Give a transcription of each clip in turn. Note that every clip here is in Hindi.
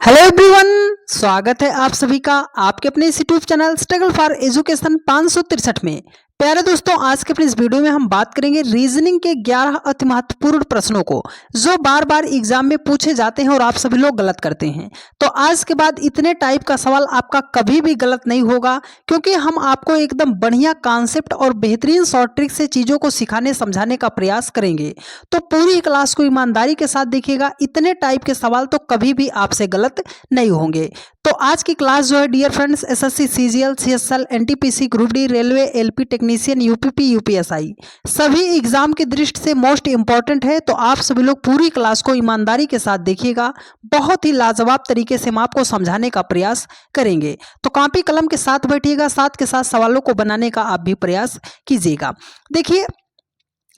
हेलो एवरीवन, स्वागत है आप सभी का आपके अपने इस YouTube channel struggle for education 563 में। प्यारे दोस्तों, आज के अपने इस वीडियो में हम बात करेंगे रीजनिंग के 11 अति महत्वपूर्ण प्रश्नों को जो बार बार एग्जाम में पूछे जाते हैं और आप सभी लोग गलत करते हैं। तो आज के बाद इतने टाइप का सवाल आपका कभी भी गलत नहीं होगा, क्योंकि हम आपको एकदम बढ़िया कॉन्सेप्ट और बेहतरीन शॉर्ट ट्रिक से चीज़ों को सिखाने समझाने का प्रयास करेंगे। तो पूरी क्लास को ईमानदारी के साथ देखिएगा, इतने टाइप के सवाल तो कभी भी आपसे गलत नहीं होंगे। तो आज की क्लास जो है dear friends, SSC, CGL, CSL, NTPC, group D, railway, LP technician, UPP, UPSI सभी एग्जाम की दृष्टि से मोस्ट इंपॉर्टेंट है। तो आप सभी लोग पूरी क्लास को ईमानदारी के साथ देखिएगा, बहुत ही लाजवाब तरीके से हम आपको समझाने का प्रयास करेंगे। तो कॉपी कलम के साथ बैठिएगा, साथ के साथ सवालों को बनाने का आप भी प्रयास कीजिएगा। देखिए,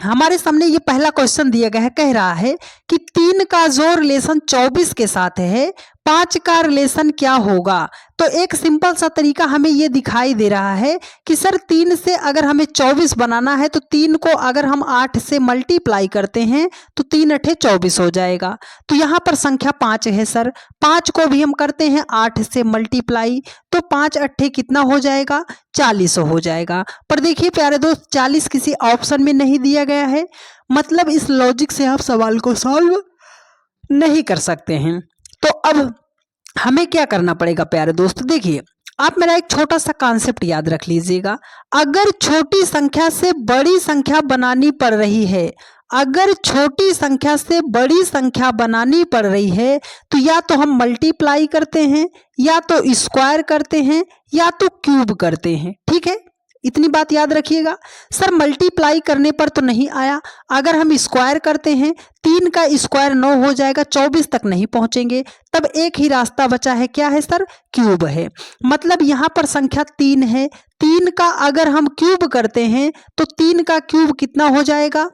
हमारे सामने ये पहला क्वेश्चन दिया गया है, कह रहा है कि 3 का जो रिलेशन 24 के साथ है, 5 का रिलेशन क्या होगा। तो एक सिंपल सा तरीका हमें ये दिखाई दे रहा है कि सर 3 से अगर हमें 24 बनाना है तो 3 को अगर हम 8 से मल्टीप्लाई करते हैं तो 3 अठे 24 हो जाएगा। तो यहाँ पर संख्या 5 है सर, 5 को भी हम करते हैं 8 से मल्टीप्लाई, तो 5 अट्ठे कितना हो जाएगा, 40 हो जाएगा। पर देखिए प्यारे दोस्त, 40 किसी ऑप्शन में नहीं दिया गया है, मतलब इस लॉजिक से आप सवाल को सॉल्व नहीं कर सकते हैं। तो अब हमें क्या करना पड़ेगा प्यारे दोस्त, देखिए आप मेरा एक छोटा सा कॉन्सेप्ट याद रख लीजिएगा। अगर छोटी संख्या से बड़ी संख्या बनानी पड़ रही है, अगर छोटी संख्या से बड़ी संख्या बनानी पड़ रही है तो या तो हम मल्टीप्लाई करते हैं, या तो स्क्वायर करते हैं, या तो क्यूब करते हैं। ठीक है, इतनी बात याद रखिएगा। सर मल्टीप्लाई करने पर तो नहीं आया, अगर हम स्क्वायर करते हैं 3 का स्क्वायर 9 हो जाएगा, 24 तक नहीं पहुंचेंगे। तब एक ही रास्ता बचा है, क्या है सर, क्यूब है। मतलब यहाँ पर संख्या 3 है, 3 का अगर हम क्यूब करते हैं तो 3 का क्यूब कितना हो जाएगा,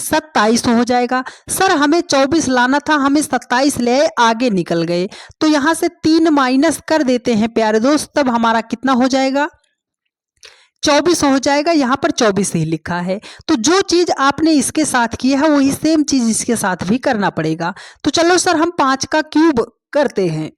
27 हो जाएगा। सर हमें 24 लाना था, हमें 27 ले आए, आगे निकल गए। तो यहाँ से 3 माइनस कर देते हैं प्यारे दोस्त, तब हमारा कितना हो जाएगा, 24 हो जाएगा। यहाँ पर 24 ही लिखा है। तो जो चीज आपने इसके साथ की है वही सेम चीज इसके साथ भी करना पड़ेगा। तो चलो सर हम 5 का क्यूब करते हैं।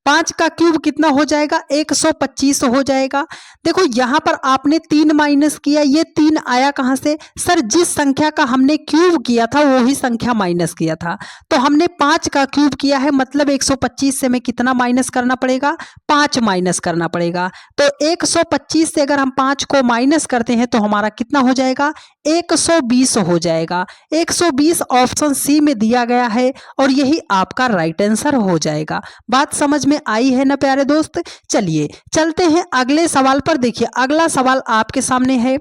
5 का क्यूब कितना हो जाएगा, 125 हो जाएगा। देखो यहाँ पर आपने 3 माइनस किया, ये 3 आया कहाँ से, सर जिस संख्या का हमने क्यूब किया था वही संख्या माइनस किया था। तो हमने 5 का क्यूब किया है, मतलब 125 से हमें कितना माइनस करना पड़ेगा, 5 माइनस करना पड़ेगा। तो 125 से अगर हम 5 को माइनस करते हैं तो हमारा कितना हो जाएगा, 120 हो जाएगा। 120 ऑप्शन सी में दिया गया है और यही आपका राइट आंसर हो जाएगा। बात समझ में आई है ना प्यारे दोस्त। चलिए चलते हैं अगले सवाल पर। देखिए अगला सवाल आपके सामने है,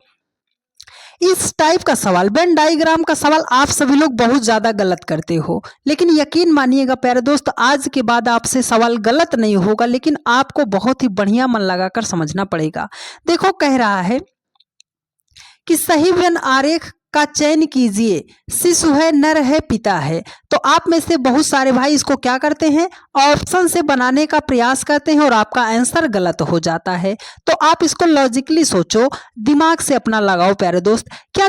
इस टाइप का सवाल, वेन डायग्राम का सवाल आप सभी लोग बहुत ज्यादा गलत करते हो, लेकिन यकीन मानिएगा प्यारे दोस्त, आज के बाद आपसे सवाल गलत नहीं होगा, लेकिन आपको बहुत ही बढ़िया मन लगाकर समझना पड़ेगा। देखो कह रहा है कि सही वेन आरेख का चयन कीजिए, शिशु है, नर है, पिता है। तो आप में से बहुत सारे भाई इसको क्या करते हैं, ऑप्शन से बनाने का प्रयास करते हैं और आपका आंसर गलत हो जाता है। तो आप इसको लॉजिकली सोचो, दिमाग से अपना लगाओ प्यारे दोस्त। क्या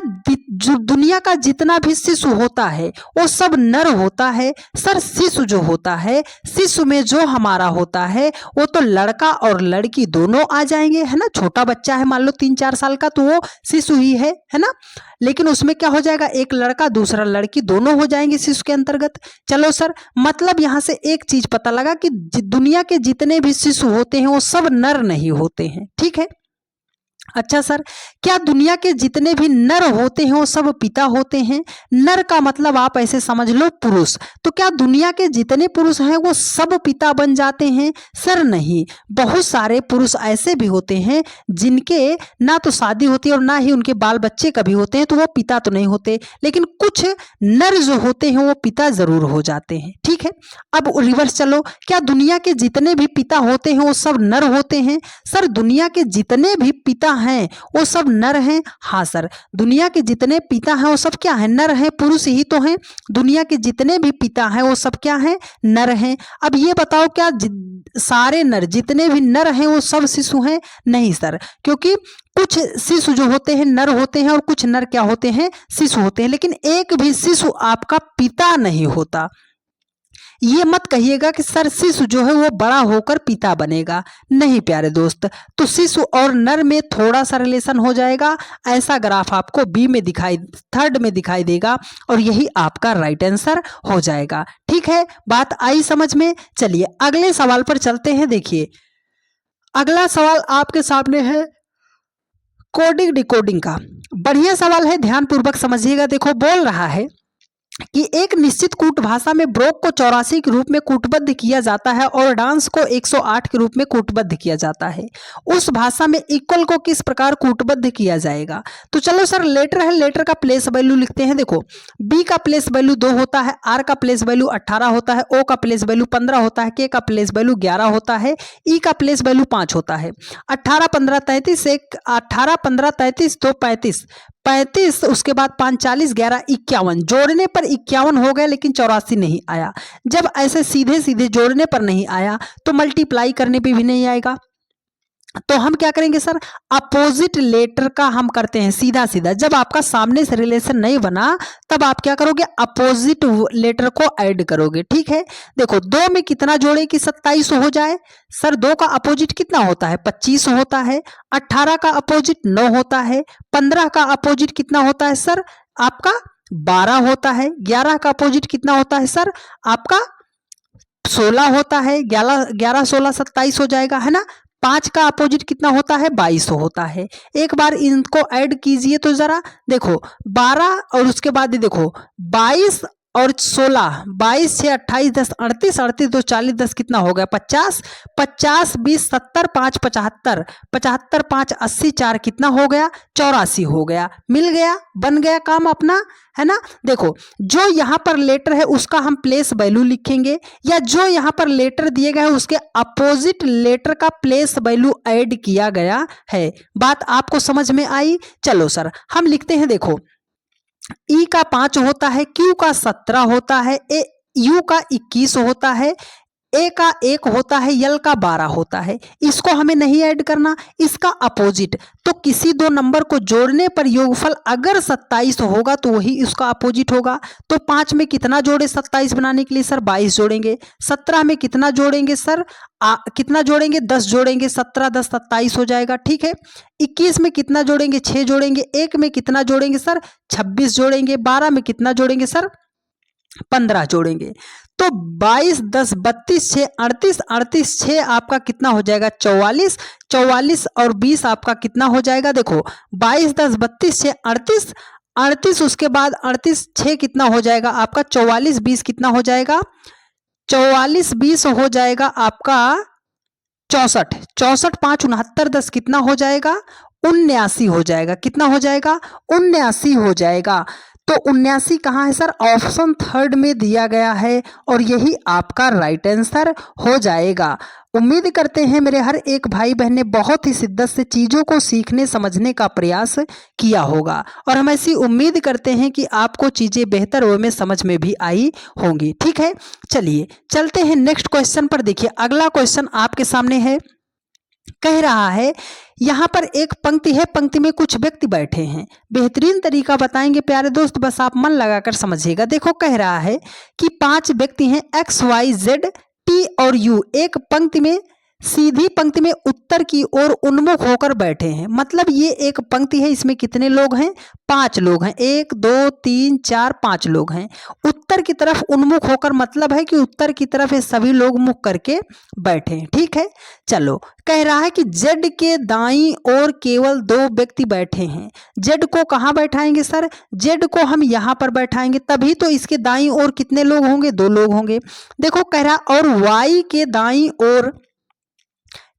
दुनिया का जितना भी शिशु होता है वो सब नर होता है? सर शिशु जो होता है, शिशु में जो हमारा होता है वो तो लड़का और लड़की दोनों आ जाएंगे, है ना। छोटा बच्चा है मान लो 3-4 साल का, तो वो शिशु ही है ना। लेकिन उसमें क्या हो जाएगा, एक लड़का दूसरा लड़की दोनों हो जाएंगे शिशु के अंतर्गत। चलो सर, मतलब यहां से एक चीज पता लगा कि दुनिया के जितने भी शिशु होते हैं वो सब नर नहीं होते हैं। ठीक है, अच्छा सर, क्या दुनिया के जितने भी नर होते हैं वो सब पिता होते हैं? नर का मतलब आप ऐसे समझ लो पुरुष। तो क्या दुनिया के जितने पुरुष हैं वो सब पिता बन जाते हैं? सर नहीं, बहुत सारे पुरुष ऐसे भी होते हैं जिनके ना तो शादी होती है और ना ही उनके बाल बच्चे कभी होते हैं, तो वो पिता तो नहीं होते। लेकिन कुछ नर जो होते हैं वो पिता जरूर हो जाते हैं। ठीक है, अब रिवर्स चलो, क्या दुनिया के जितने भी पिता होते हैं वो सब नर होते हैं? सर दुनिया के जितने भी पिता हैं वो सब नर हैं। हाँ सर, दुनिया के जितने पिता हैं वो सब क्या हैं, नर हैं, पुरुष ही तो हैं। दुनिया के जितने भी पिता हैं वो सब क्या हैं, नर हैं। अब ये बताओ, क्या सारे नर, जितने भी नर हैं वो सब शिशु हैं? नहीं सर, क्योंकि कुछ शिशु जो होते हैं नर होते हैं और कुछ नर क्या होते हैं, शिशु होते हैं। लेकिन एक भी शिशु आपका पिता नहीं होता। ये मत कहिएगा कि सर शिशु जो है वो बड़ा होकर पिता बनेगा, नहीं प्यारे दोस्त। तो शिशु और नर में थोड़ा सा रिलेशन हो जाएगा, ऐसा ग्राफ आपको थर्ड में दिखाई देगा और यही आपका राइट आंसर हो जाएगा। ठीक है, बात आई समझ में। चलिए अगले सवाल पर चलते हैं। देखिए अगला सवाल आपके सामने है कोडिंग डिकोडिंग का। बढ़िया सवाल है, ध्यान पूर्वक समझिएगा। देखो बोल रहा है कि एक निश्चित कूट भाषा में ब्रोक को 84 के रूप में कूटबद्ध किया जाता है और डांस को 108 के रूप में कूटबद्ध किया जाता है। उस भाषा में इक्वल को किस प्रकार कूटबद्ध किया जाएगा? तो चलो सर, लेटर है, लेटर का प्लेस वैल्यू लिखते हैं। देखो बी का प्लेस वैल्यू 2 होता है, आर का प्लेस वैल्यू 18 होता है, ओ का प्लेस वैल्यू 15 होता है, के का प्लेस वैल्यू 11 होता है, ई का प्लेस वैल्यू 5 होता है। 18 15 33 18 15 33 2 35 35, उसके बाद 5 40 11 51, जोड़ने पर 51 हो गया लेकिन 84 नहीं आया। जब ऐसे सीधे सीधे जोड़ने पर नहीं आया तो मल्टीप्लाई करने पे भी नहीं आएगा। तो हम क्या करेंगे सर, अपोजिट लेटर का हम करते हैं सीधा सीधा। जब आपका सामने से रिलेशन नहीं बना तब आप क्या करोगे, अपोजिट लेटर को ऐड करोगे। ठीक है, देखो 2 में कितना जोड़े कि 27 हो जाए? सर 2 का अपोजिट कितना होता है? 25 होता है। 18 का अपोजिट 9 होता है। 15 का अपोजिट कितना होता है सर? आपका 12 होता है। 11 का अपोजिट कितना होता है सर? आपका 16 होता है। 11 16 27 हो जाएगा, है ना। 5 का अपोजिट कितना होता है? 22 होता है। एक बार इनको ऐड कीजिए तो जरा देखो 12 और उसके बाद देखो 22 और 16, 22 6 28 10 38 38 2 40 10 कितना हो गया? 50 50 20 70 5 75 75 5 80 4 कितना हो गया? 84 हो गया। मिल गया, बन गया काम अपना, है ना। देखो जो यहाँ पर लेटर है उसका हम प्लेस वैल्यू लिखेंगे, या जो यहाँ पर लेटर दिए गए है उसके अपोजिट लेटर का प्लेस वैल्यू ऐड किया गया है। बात आपको समझ में आई? चलो सर हम लिखते हैं। देखो ई का 5 होता है, क्यू का 17 होता है, यू का 21 होता है, ए का 1 होता है, यल का 12 होता है। इसको हमें नहीं ऐड करना, इसका अपोजिट। तो किसी दो नंबर को जोड़ने पर योगफल अगर 27 होगा तो वही उसका अपोजिट होगा। तो 5 में कितना जोड़े 27 बनाने के लिए सर? 22 जोड़ेंगे। 17 में कितना जोड़ेंगे सर? कितना जोड़ेंगे? 10 जोड़ेंगे। 17 10 27 हो जाएगा। ठीक है। 21 में कितना जोड़ेंगे? 6 जोड़ेंगे। 1 में कितना जोड़ेंगे सर? 26 जोड़ेंगे। 12 में कितना जोड़ेंगे सर? 15 जोड़ेंगे। तो 22 10 32 6 38 38 6 आपका कितना हो जाएगा? 44 44 और 20 आपका कितना हो जाएगा? देखो 22 10 32 6 38 38, उसके बाद 38 6 कितना हो जाएगा आपका? 44 20 कितना हो जाएगा? 44 20 हो जाएगा आपका 64 64 5 69 10 कितना हो जाएगा? 79 हो जाएगा। कितना हो जाएगा? 79 हो जाएगा। तो 79 कहाँ है सर? ऑप्शन थर्ड में दिया गया है और यही आपका राइट आंसर हो जाएगा। उम्मीद करते हैं मेरे हर एक भाई बहन ने बहुत ही शिद्दत से चीज़ों को सीखने समझने का प्रयास किया होगा और हम ऐसी उम्मीद करते हैं कि आपको चीज़ें बेहतर वे में समझ में भी आई होंगी। ठीक है, चलिए चलते हैं नेक्स्ट क्वेश्चन पर। देखिए अगला क्वेश्चन आपके सामने है, कह रहा है यहाँ पर एक पंक्ति है, पंक्ति में कुछ व्यक्ति बैठे हैं। बेहतरीन तरीका बताएंगे प्यारे दोस्त, बस आप मन लगाकर समझिएगा। देखो कह रहा है कि 5 व्यक्ति हैं, एक्स वाई जेड टी और यू, एक पंक्ति में सीधी पंक्ति में उत्तर की ओर उन्मुख होकर बैठे हैं। मतलब ये एक पंक्ति है, इसमें कितने लोग हैं? 5 लोग हैं। 1 2 3 4 5 लोग हैं। उत्तर की तरफ उन्मुख होकर मतलब है कि उत्तर की तरफ ये सभी लोग मुख करके बैठे हैं। ठीक है, चलो कह रहा है कि जेड के दाईं ओर केवल 2 व्यक्ति बैठे हैं। जेड को कहाँ बैठाएंगे सर? जेड को हम यहाँ पर बैठाएंगे, तभी तो इसके दाईं ओर कितने लोग होंगे? 2 लोग होंगे। देखो कह रहा और वाई के दाईं ओर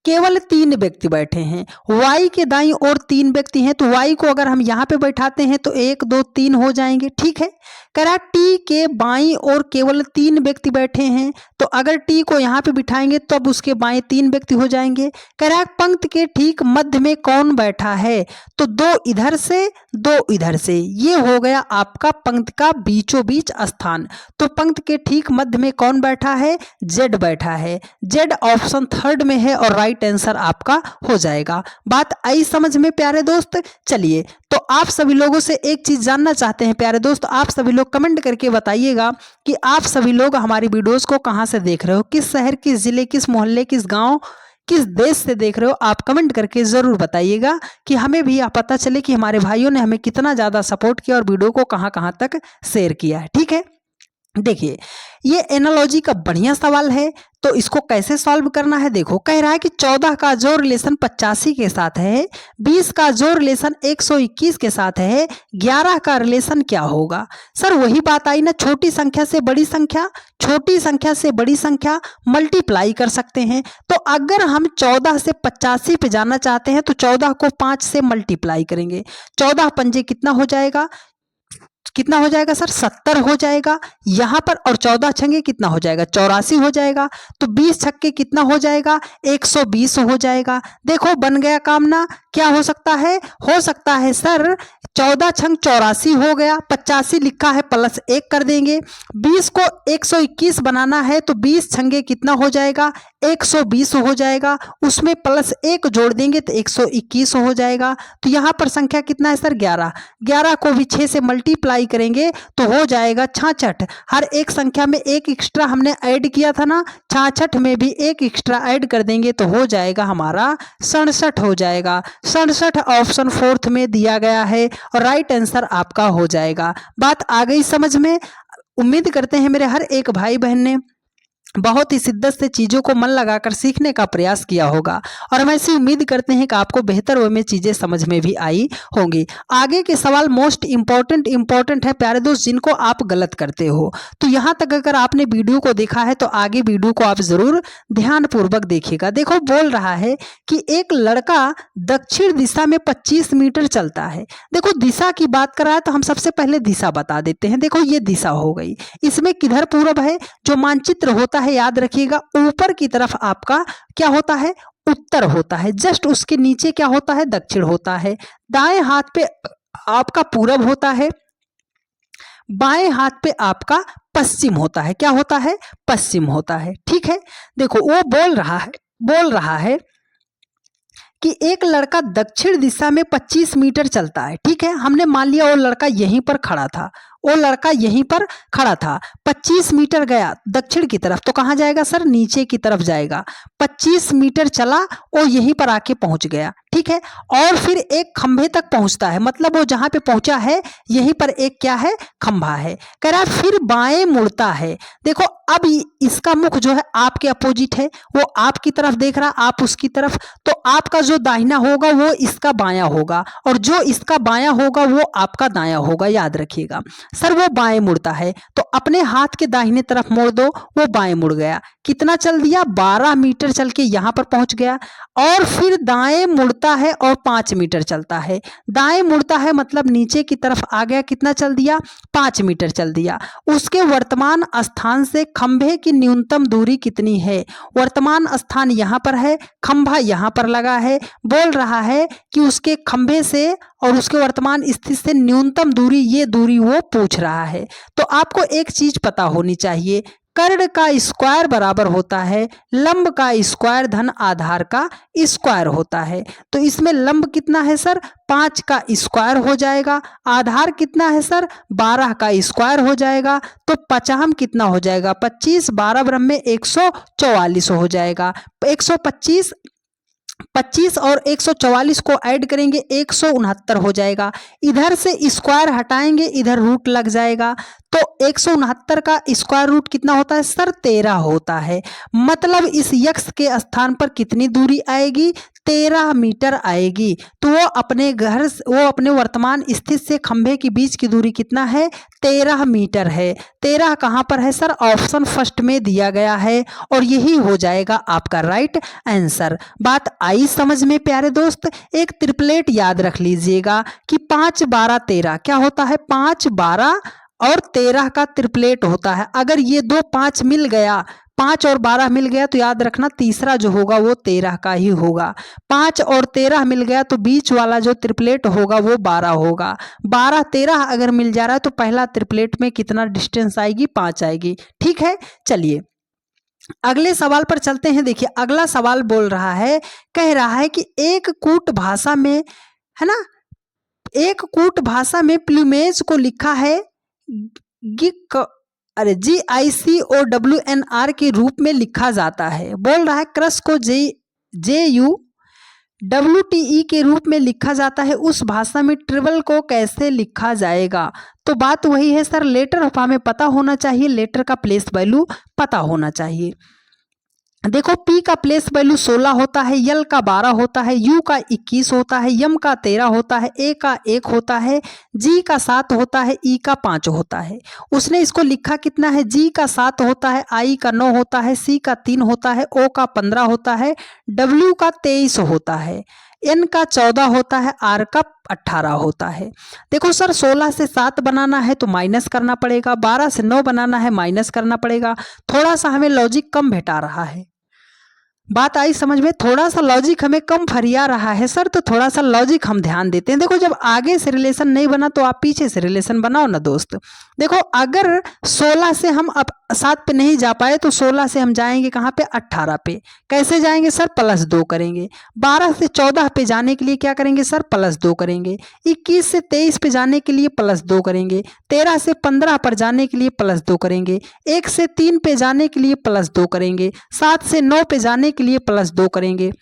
केवल 3 व्यक्ति बैठे हैं। y के दाईं ओर 3 व्यक्ति हैं, तो y को अगर हम यहाँ पे बैठाते हैं तो 1 2 3 हो जाएंगे। ठीक है, कह रहा t के बाईं ओर केवल 3 व्यक्ति बैठे हैं, तो अगर t को यहाँ पे बिठाएंगे तब तो उसके बाएं 3 व्यक्ति हो जाएंगे। कह रहा है पंक्ति के ठीक मध्य में कौन बैठा है? तो 2 इधर से 2 इधर से, ये हो गया आपका पंक्ति का बीचों बीच स्थान। तो पंक्ति के ठीक मध्य में कौन बैठा है? जेड बैठा है। जेड ऑप्शन थर्ड में है और राइट राइट आंसर आपका हो जाएगा। बात आई समझ में प्यारे दोस्त। चलिए, तो आप सभी लोगों से एक चीज जानना चाहते हैं प्यारे दोस्त, आप सभी लोग कमेंट करके बताइएगा कि आप सभी लोग हमारी वीडियोस को कहां से देख रहे हो, किस शहर, किस जिले, किस मोहल्ले, किस गांव, किस देश से देख रहे हो। आप कमेंट करके जरूर बताइएगा कि हमें भी पता चले कि हमारे भाइयों ने हमें कितना ज्यादा सपोर्ट किया और वीडियो को कहां कहां तक शेयर किया है। ठीक है, देखिए ये एनालॉजी का बढ़िया सवाल है, तो इसको कैसे सॉल्व करना है। देखो, कह रहा है कि 14 का जो रिलेशन 85 के साथ है, 20 का जो रिलेशन 121 के साथ है, 11 का रिलेशन क्या होगा। सर वही बात आई ना, छोटी संख्या से बड़ी संख्या, छोटी संख्या से बड़ी संख्या मल्टीप्लाई कर सकते हैं। तो अगर हम 14 से 85 पे जाना चाहते हैं तो 14 को 5 से मल्टीप्लाई करेंगे। 14 पंजे कितना हो जाएगा, कितना हो जाएगा सर, 70 हो जाएगा यहां पर, और 14 छंगे कितना हो जाएगा, 84 हो जाएगा। तो 20 छक्के कितना हो जाएगा, 120 हो जाएगा। देखो बन गया काम ना। क्या हो सकता है सर 14 छंग 84 हो गया, 85 लिखा है प्लस 1 कर देंगे। 20 को 121 बनाना है तो 20 छंगे कितना हो जाएगा, 120 हो जाएगा, उसमें प्लस 1 जोड़ देंगे तो 121 हो जाएगा। तो यहाँ पर संख्या कितना है सर, 11। 11 को भी 6 से मल्टीप्लाई करेंगे तो हो जाएगा 66। हर एक संख्या में एक एक्स्ट्रा हमने ऐड किया था ना, 66 में भी एक एक्स्ट्रा ऐड कर देंगे तो हो जाएगा हमारा 67 हो जाएगा। 67 ऑप्शन 4 में दिया गया है और राइट आंसर आपका हो जाएगा। बात आ गई समझ में। उम्मीद करते हैं मेरे हर एक भाई बहन ने बहुत ही शिद्दत से चीज़ों को मन लगाकर सीखने का प्रयास किया होगा, और हम ऐसी उम्मीद करते हैं कि आपको बेहतर वे में चीज़ें समझ में भी आई होंगी। आगे के सवाल मोस्ट इम्पॉर्टेंट है प्यारे दोस्त, जिनको आप गलत करते हो। तो यहाँ तक अगर आपने वीडियो को देखा है तो आगे वीडियो को आप ज़रूर ध्यानपूर्वक देखिएगा। देखो बोल रहा है कि एक लड़का दक्षिण दिशा में 25 मीटर चलता है। देखो दिशा की बात कर रहा है तो हम सबसे पहले दिशा बता देते हैं। देखो ये दिशा हो गई, इसमें किधर पूरब है, जो मानचित्र होता है याद रखिएगा ऊपर की तरफ आपका क्या होता है, उत्तर होता है। जस्ट उसके नीचे क्या होता है, दक्षिण होता है। दाएं हाथ पे आपका पूरब होता है, बाएं हाथ पे आपका पश्चिम होता है। क्या होता है, पश्चिम होता है। ठीक है, देखो वो बोल रहा है कि एक लड़का दक्षिण दिशा में 25 मीटर चलता है। ठीक है, हमने मान लिया वो लड़का यहीं पर खड़ा था, 25 मीटर गया दक्षिण की तरफ, तो कहाँ जाएगा सर, नीचे की तरफ जाएगा। 25 मीटर चला, वो यहीं पर आके पहुंच गया। ठीक है, और फिर एक खंभे तक पहुंचता है, मतलब वो जहां पे पहुंचा है यहीं पर एक क्या है, खंभा है। कह रहा है फिर बाएं मुड़ता है। देखो अब इसका मुख जो है आपके अपोजिट है, वो आपकी तरफ देख रहा, आप उसकी तरफ, तो आपका जो दाहिना होगा वो इसका बायां होगा, और जो इसका बायां होगा वो आपका दायां होगा। याद रखिएगा सर, वो बाएं मुड़ता है तो अपने हाथ के दाहिने तरफ मोड़ दो, वो बाएं मुड़ गया। कितना चल दिया, 12 मीटर चल के यहां पर पहुंच गया। और फिर दाएं मुड़ता है और 5 मीटर चलता है। दाएं मुड़ता है मतलब नीचे की तरफ आ गया, कितना चल दिया, 5 मीटर चल दिया। उसके वर्तमान स्थान से खंभे की न्यूनतम दूरी कितनी है। वर्तमान स्थान यहां पर है, खंभा यहां पर लगा है। बोल रहा है कि उसके खंभे से और उसके वर्तमान स्थिति से न्यूनतम दूरी, ये दूरी वो पूछ रहा है। तो आपको एक चीज पता होनी चाहिए, कर्ण का स्क्वायर बराबर होता है लंब का स्क्वायर धन आधार का स्क्वायर होता है। तो इसमें लंब कितना है सर, 5 का स्क्वायर हो जाएगा। आधार कितना है सर, 12 का स्क्वायर हो जाएगा। तो 50 कितना हो जाएगा, 25, 12 ब्रह्म में 144 हो जाएगा। 25 और 144 को ऐड करेंगे 169 हो जाएगा। इधर से स्क्वायर हटाएंगे, इधर रूट लग जाएगा। तो 169 का स्क्वायर रूट कितना होता है सर, 13 होता है। मतलब इस यक्ष के स्थान पर कितनी दूरी आएगी, 13 मीटर आएगी। तो वो अपने वर्तमान स्थिति से खंभे के बीच की दूरी कितना है, 13 मीटर है। 13 कहाँ पर है सर, ऑप्शन फर्स्ट में दिया गया है, और यही हो जाएगा आपका राइट आंसर। बात आई समझ में प्यारे दोस्त। एक ट्रिपलेट याद रख लीजिएगा कि 5, 12, 13 क्या होता है, 5, 12 और 13 का ट्रिपलेट होता है। अगर ये दो 5 मिल गया, 5 और 12 मिल गया, तो याद रखना तीसरा जो होगा वो 13 का ही होगा। 5 और 13 मिल गया तो बीच वाला जो ट्रिपलेट होगा वो 12 होगा। 12, 13 अगर मिल जा रहा है तो पहला ट्रिपलेट में कितना डिस्टेंस आएगी, 5 आएगी। ठीक है, चलिए अगले सवाल पर चलते हैं। देखिए अगला सवाल बोल रहा है, कह रहा है कि एक कूट भाषा में, है ना, एक कूट भाषा में प्लूमेज को लिखा है गिक GICOWNR के रूप में लिखा जाता है। बोल रहा है क्रस को JUWTE के रूप में लिखा जाता है, उस भाषा में ट्रिबल को कैसे लिखा जाएगा? तो बात वही है सर, लेटर ऑफ हमें पता होना चाहिए, लेटर का प्लेस वैल्यू पता होना चाहिए। देखो P का प्लेस वैल्यू 16 होता है, L का 12 होता है, U का 21 होता है, M का 13 होता है, A का 1 होता है, G का 7 होता है, E का 5 होता है। उसने इसको लिखा कितना है? G का 7 होता है, I का 9 होता है, C का 3 होता है, O का 15 होता है, W का 23 होता है, N का 14 होता है, R का 18 होता है। देखो सर 16 से 7 बनाना है तो माइनस करना पड़ेगा, 12 से 9 बनाना है माइनस करना पड़ेगा। थोड़ा सा हमें लॉजिक कम भेटा रहा है। बात आई समझ में? थोड़ा सा लॉजिक हमें कम फरिया रहा है सर, तो थोड़ा सा लॉजिक हम ध्यान देते हैं। देखो जब आगे से रिलेशन नहीं बना तो आप पीछे से रिलेशन बनाओ ना दोस्त। देखो अगर 16 से हम अब 7 पे नहीं जा पाए तो 16 से हम जाएंगे कहाँ पे? 18 पे। कैसे जाएंगे सर? +2 करेंगे। 12 से 14 पे जाने के लिए क्या करेंगे सर? +2 करेंगे। 21 से 23 पे जाने के लिए +2 करेंगे। 13 से 15 पर जाने के लिए +2 करेंगे। 1 से 3 पे जाने के लिए +2 करेंगे। 7 से 9 पे जाने के लिए +2 करेंगे।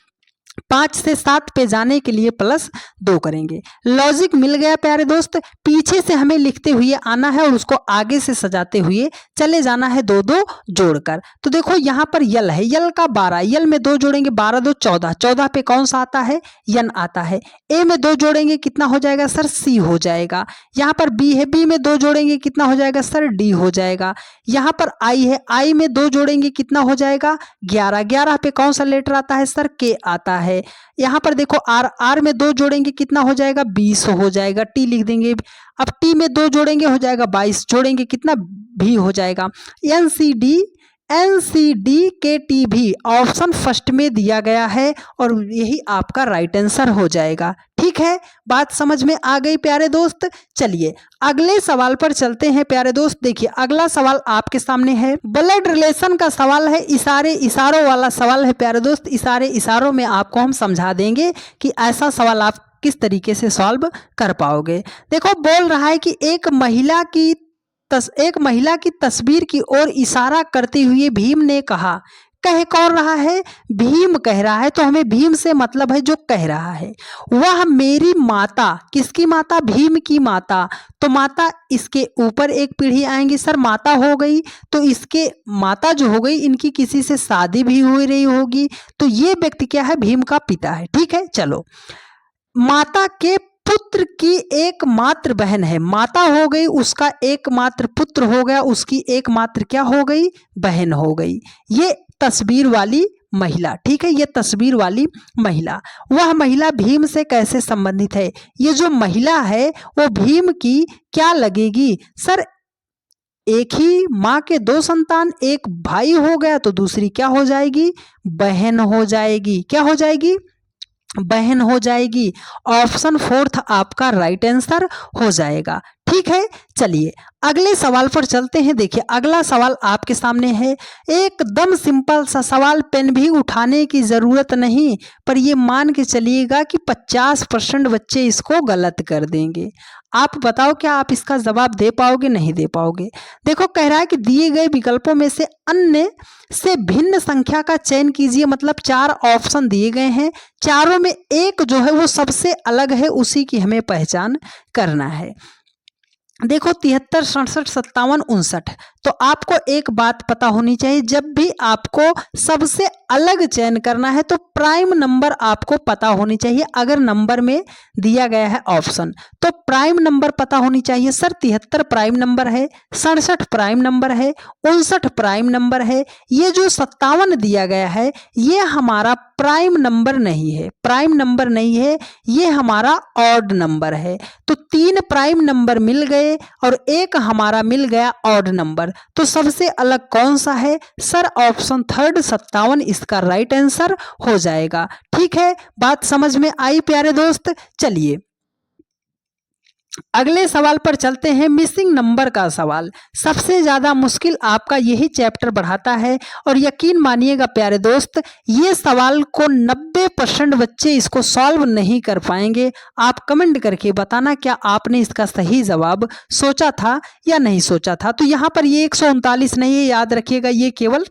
5 से 7 पे जाने के लिए +2 करेंगे। लॉजिक मिल गया प्यारे दोस्त। पीछे से हमें लिखते हुए आना है और उसको आगे से सजाते हुए चले जाना है 2-2 जोड़कर। तो देखो यहाँ पर यल है, यल का 12, यल में 2 जोड़ेंगे 12 2 14, 14 पे कौन सा आता है? यन आता है। ए में 2 जोड़ेंगे कितना हो जाएगा सर? सी हो जाएगा। यहाँ पर बी है, बी में 2 जोड़ेंगे कितना हो जाएगा सर? डी हो जाएगा। यहाँ पर आई है, आई में 2 जोड़ेंगे कितना हो जाएगा? 11, 11 पे कौन सा लेटर आता है सर? के आता है। यहाँ पर देखो आर, आर में 2 जोड़ेंगे कितना हो जाएगा? 20 हो जाएगा। टी लिख देंगे। अब टी में 2 जोड़ेंगे हो जाएगा 22, जोड़ेंगे कितना? भी हो जाएगा। NCD ऑप्शन फर्स्ट में दिया गया है और यही आपका राइट आंसर हो जाएगा। ठीक है, बात समझ में आ गई प्यारे दोस्त। चलिए अगले सवाल पर चलते हैं प्यारे दोस्त। देखिए अगला सवाल आपके सामने है, ब्लड रिलेशन का सवाल है, इशारों वाला सवाल है प्यारे दोस्त। इशारों में आपको हम समझा देंगे कि ऐसा सवाल आप किस तरीके से सॉल्व कर पाओगे। देखो बोल रहा है कि एक महिला की तस्वीर की ओर इशारा करते हुए भीम ने कहा। कह कौन रहा है? भीम कह रहा है। तो हमें भीम से मतलब है जो कह रहा है। वह मेरी माता, किसकी माता? भीम की माता। तो माता इसके ऊपर एक पीढ़ी आएंगी सर, माता हो गई तो इसके माता जो हो गई इनकी किसी से शादी भी हो रही होगी, तो ये व्यक्ति क्या है? भीम का पिता है। ठीक है, चलो माता के पुत्र की एकमात्र बहन है, माता हो गई, उसका एकमात्र पुत्र हो गया, उसकी एकमात्र क्या हो गई? बहन हो गई। ये तस्वीर वाली महिला, ठीक है, ये तस्वीर वाली महिला। वह महिला भीम से कैसे संबंधित है? ये जो महिला है वो भीम की क्या लगेगी सर? एक ही माँ के 2 संतान, एक भाई हो गया तो दूसरी क्या हो जाएगी? बहन हो जाएगी। क्या हो जाएगी? बहन हो जाएगी। ऑप्शन 4 आपका राइट आंसर हो जाएगा। ठीक है, चलिए अगले सवाल पर चलते हैं। देखिए अगला सवाल आपके सामने है, एकदम सिंपल सा सवाल, पेन भी उठाने की ज़रूरत नहीं, पर ये मान के चलिएगा कि 50% बच्चे इसको गलत कर देंगे। आप बताओ क्या आप इसका जवाब दे पाओगे? नहीं दे पाओगे। देखो कह रहा है कि दिए गए विकल्पों में से अन्य से भिन्न संख्या का चयन कीजिए। मतलब 4 ऑप्शन दिए गए हैं, चारों में एक जो है वो सबसे अलग है, उसी की हमें पहचान करना है। देखो 73, 67, 57, 59। तो आपको एक बात पता होनी चाहिए, जब भी आपको सबसे अलग चयन करना है तो प्राइम नंबर आपको पता होनी चाहिए। अगर नंबर में दिया गया है ऑप्शन तो प्राइम नंबर पता होनी चाहिए। सर 73 प्राइम नंबर है, 67 प्राइम नंबर है, 59 प्राइम नंबर है। ये जो 57 दिया गया है ये हमारा प्राइम नंबर नहीं है, प्राइम नंबर नहीं है, ये हमारा ऑड नंबर है। तो 3 प्राइम नंबर मिल गए और एक हमारा मिल गया ऑड नंबर। तो सबसे अलग कौन सा है सर? ऑप्शन 3 57 इसका राइट आंसर हो जाएगा। ठीक है, बात समझ में आई प्यारे दोस्त। चलिए अगले सवाल पर चलते हैं। मिसिंग नंबर का सवाल सबसे ज्यादा मुश्किल आपका यही चैप्टर बढ़ाता है और यकीन मानिएगा प्यारे दोस्त, ये सवाल को 90% बच्चे इसको सॉल्व नहीं कर पाएंगे। आप कमेंट करके बताना क्या आपने इसका सही जवाब सोचा था या नहीं सोचा था। तो यहाँ पर ये 139 नहीं है, याद रखिएगा ये केवल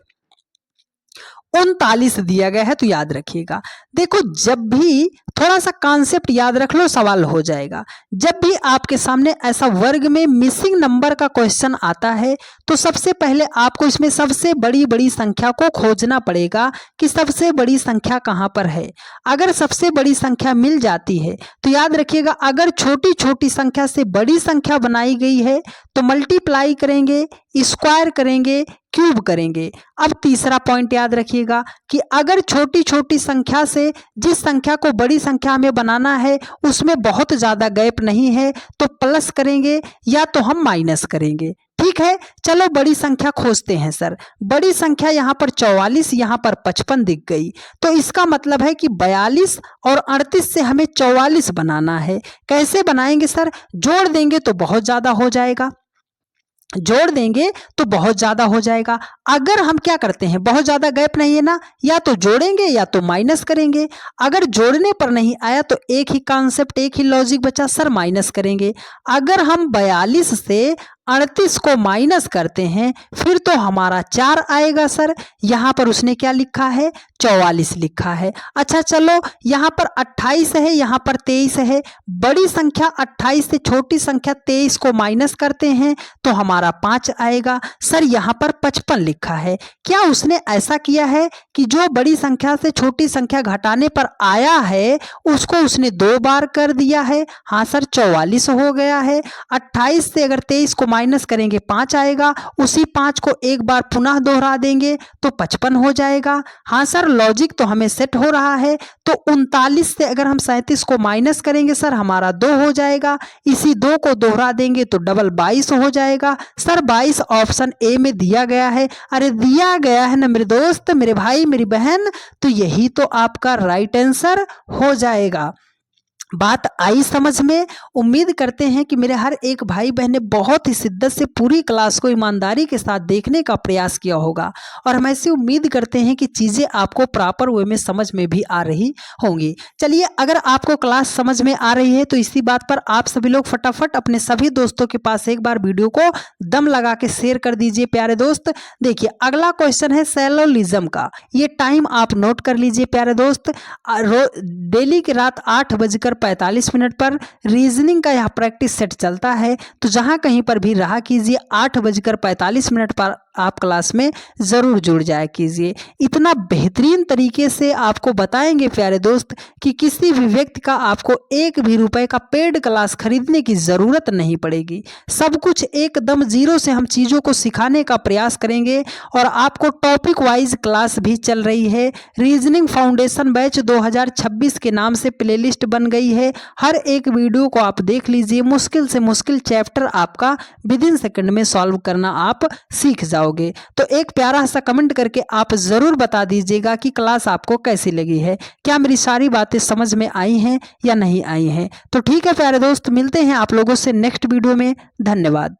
39 दिया गया है। तो याद रखिएगा, देखो जब भी थोड़ा सा कॉन्सेप्ट याद रख लो सवाल हो जाएगा। जब भी आपके सामने ऐसा वर्ग में मिसिंग नंबर का क्वेश्चन आता है तो सबसे पहले आपको इसमें सबसे बड़ी बड़ी संख्या को खोजना पड़ेगा कि सबसे बड़ी संख्या कहां पर है। अगर सबसे बड़ी संख्या मिल जाती है तो याद रखिएगा, अगर छोटी छोटी संख्या से बड़ी संख्या बनाई गई है तो मल्टीप्लाई करेंगे, स्क्वायर करेंगे, क्यूब करेंगे। अब तीसरा पॉइंट याद रखिएगा कि अगर छोटी छोटी संख्या से जिस संख्या को बड़ी संख्या में बनाना है उसमें बहुत ज्यादा गैप नहीं है तो प्लस करेंगे या तो हम माइनस करेंगे। ठीक है, चलो बड़ी संख्या खोजते हैं सर। बड़ी संख्या यहाँ पर 44, यहाँ पर 55 दिख गई। तो इसका मतलब है कि 42 और 38 से हमें 44 बनाना है। कैसे बनाएंगे सर? जोड़ देंगे तो बहुत ज्यादा हो जाएगा, जोड़ देंगे तो बहुत ज्यादा हो जाएगा। अगर हम क्या करते हैं, बहुत ज्यादा गैप नहीं है ना, या तो जोड़ेंगे या तो माइनस करेंगे। अगर जोड़ने पर नहीं आया तो एक ही कॉन्सेप्ट, एक ही लॉजिक बचा सर, माइनस करेंगे। अगर हम 42 से 38 को माइनस करते हैं फिर तो हमारा 4 आएगा सर। यहाँ पर उसने क्या लिखा है? 44 लिखा है। अच्छा चलो, यहाँ पर 28 है, यहाँ पर 23 है। बड़ी संख्या 28 से छोटी संख्या 23 को माइनस करते हैं तो हमारा 5 आएगा सर। यहाँ पर 55 लिखा है। क्या उसने ऐसा किया है कि जो बड़ी संख्या से छोटी संख्या घटाने पर आया है उसको उसने 2 बार कर दिया है? हाँ सर, 44 हो गया है। 28 से अगर 23 को माइनस करेंगे 5 आएगा, उसी 5 को एक बार पुनः दोहरा देंगे तो 55 हो जाएगा। हाँ सर, लॉजिक तो हमें सेट हो रहा है। तो 39 से अगर हम 37 को माइनस करेंगे सर हमारा 2 हो जाएगा, इसी 2 को दोहरा देंगे तो डबल 22 हो जाएगा सर। 22 ऑप्शन ए में दिया गया है। अरे दिया गया है ना मेरे दोस्त, मेरे भाई, मेरी बहन, तो यही तो आपका राइट आंसर हो जाएगा। बात आई समझ में? उम्मीद करते हैं कि मेरे हर एक भाई बहन ने बहुत ही शिद्दत से पूरी क्लास को ईमानदारी के साथ देखने का प्रयास किया होगा और हम ऐसी उम्मीद करते हैं कि चीज़ें आपको प्रॉपर वे में समझ में भी आ रही होंगी। चलिए, अगर आपको क्लास समझ में आ रही है तो इसी बात पर आप सभी लोग फटाफट अपने सभी दोस्तों के पास एक बार वीडियो को दम लगा के शेयर कर दीजिए। प्यारे दोस्त देखिए, अगला क्वेश्चन है सैलोलिज्म का। ये टाइम आप नोट कर लीजिए प्यारे दोस्त। डेली की रात 8:45 पर रीजनिंग का यह प्रैक्टिस सेट चलता है, तो जहां कहीं पर भी रहा कीजिए 8:45 पर आप क्लास में ज़रूर जुड़ जाया कीजिए। इतना बेहतरीन तरीके से आपको बताएंगे प्यारे दोस्त कि किसी भी व्यक्ति का आपको एक भी रुपए का पेड क्लास खरीदने की ज़रूरत नहीं पड़ेगी। सब कुछ एकदम जीरो से हम चीज़ों को सिखाने का प्रयास करेंगे और आपको टॉपिक वाइज क्लास भी चल रही है। रीजनिंग फाउंडेशन बैच 2026 के नाम से प्लेलिस्ट बन गई है। हर एक वीडियो को आप देख लीजिए, मुश्किल से मुश्किल चैप्टर आपका विद इन सेकंड में सॉल्व करना आप सीख जाओगे। तो एक प्यारा सा कमेंट करके आप जरूर बता दीजिएगा कि क्लास आपको कैसी लगी है, क्या मेरी सारी बातें समझ में आई हैं या नहीं आई हैं। तो ठीक है प्यारे दोस्त, मिलते हैं आप लोगों से नेक्स्ट वीडियो में। धन्यवाद।